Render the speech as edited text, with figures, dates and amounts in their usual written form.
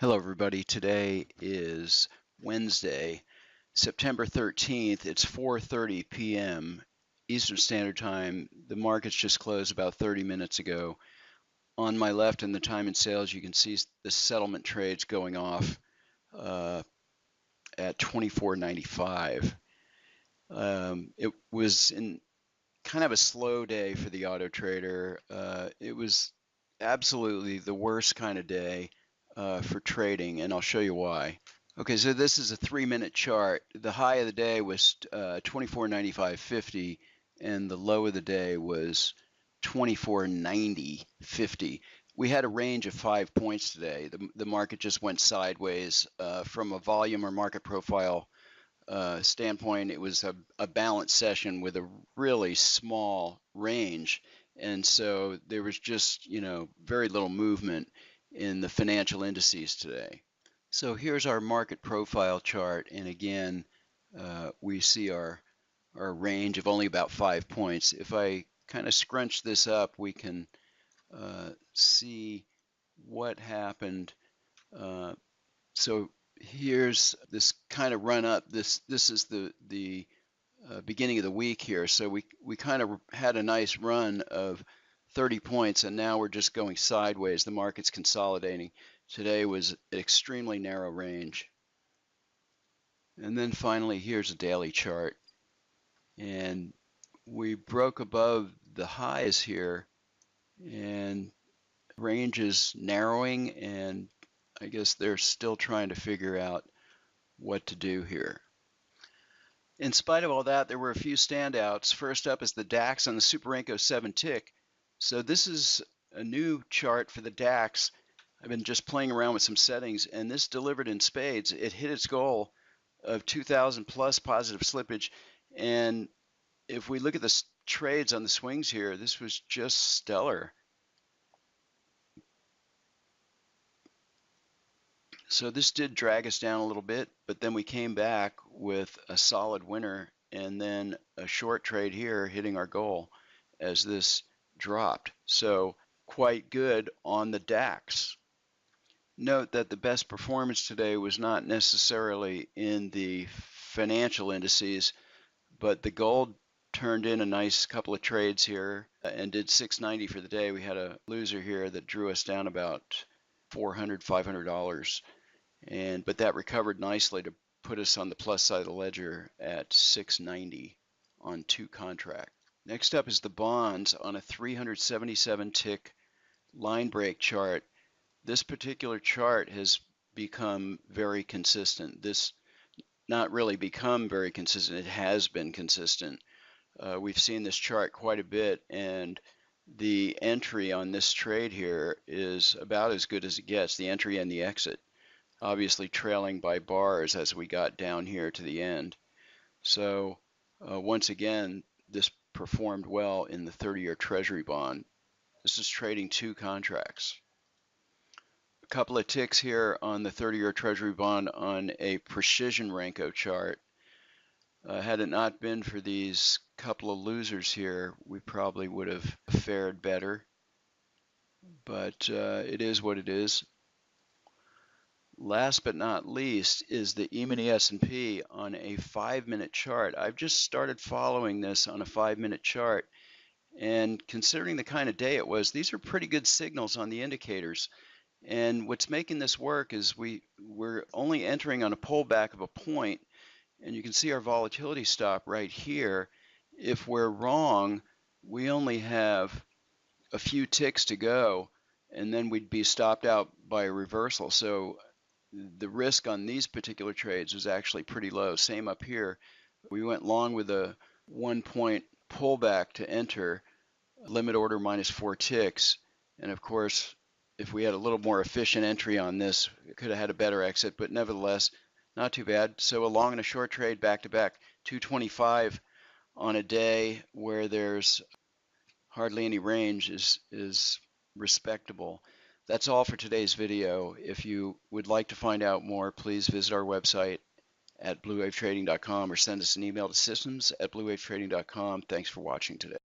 Hello everybody, today is Wednesday, September 13th. It's 4:30 p.m. Eastern Standard Time. The markets just closed about 30 minutes ago. On my left in the time and sales, you can see the settlement trades going off at 24.95. It was in kind of a slow day for the auto trader. It was absolutely the worst kind of day for trading, and I'll show you why. Okay, so this is a 3-minute chart. The high of the day was 24.95.50, and the low of the day was 24.90.50. We had a range of 5 points today. The market just went sideways. From a volume or market profile standpoint, it was a balanced session with a really small range, and so there was just very little movement in the financial indices today. So here's our market profile chart, and again we see our range of only about 5 points. If I kind of scrunch this up, we can see what happened. So here's this kind of run up. This is the beginning of the week here. So we kind of had a nice run of 30 points, and now we're just going sideways. The market's consolidating. Today was an extremely narrow range. And then finally, here's a daily chart. And we broke above the highs here, and range is narrowing, and I guess they're still trying to figure out what to do here. In spite of all that, there were a few standouts. First up is the DAX on the Super 7 tick. So this is a new chart for the DAX. I've been just playing around with some settings, and this delivered in spades. It hit its goal of 2,000 plus positive slippage. And if we look at the trades on the swings here, this was just stellar. So this did drag us down a little bit, but then we came back with a solid winner, and then a short trade here hitting our goal as this dropped. So quite good on the DAX. Note that the best performance today was not necessarily in the financial indices, but the gold turned in a nice couple of trades here and did 690 for the day. We had a loser here that drew us down about $400, $500, but that recovered nicely to put us on the plus side of the ledger at 690 on 2 contracts. Next up is the bonds on a 377 tick line break chart. This particular chart has become very consistent. This not really become very consistent, it has been consistent. We've seen this chart quite a bit, and the entry on this trade here is about as good as it gets, the entry and the exit, obviously trailing by bars as we got down here to the end. So once again, this performed well in the 30-year Treasury bond. This is trading 2 contracts. A couple of ticks here on the 30-year Treasury bond on a precision Renko chart. Had it not been for these couple of losers here, we probably would have fared better. But it is what it is. Last but not least is the E-mini S&P on a 5-minute chart. I've just started following this on a 5-minute chart, and considering the kind of day it was, these are pretty good signals on the indicators. And what's making this work is we're only entering on a pullback of a point, and you can see our volatility stop right here. If we're wrong, we only have a few ticks to go, and then we'd be stopped out by a reversal. So the risk on these particular trades was actually pretty low. Same up here. We went long with a 1-point pullback to enter, limit order -4 ticks, and of course if we had a little more efficient entry on this, it could have had a better exit, but nevertheless not too bad. So a long and a short trade back to back, 225 on a day where there's hardly any range is respectable. That's all for today's video. If you would like to find out more, please visit our website at bluewavetrading.com or send us an email to systems@bluewavetrading.com. Thanks for watching today.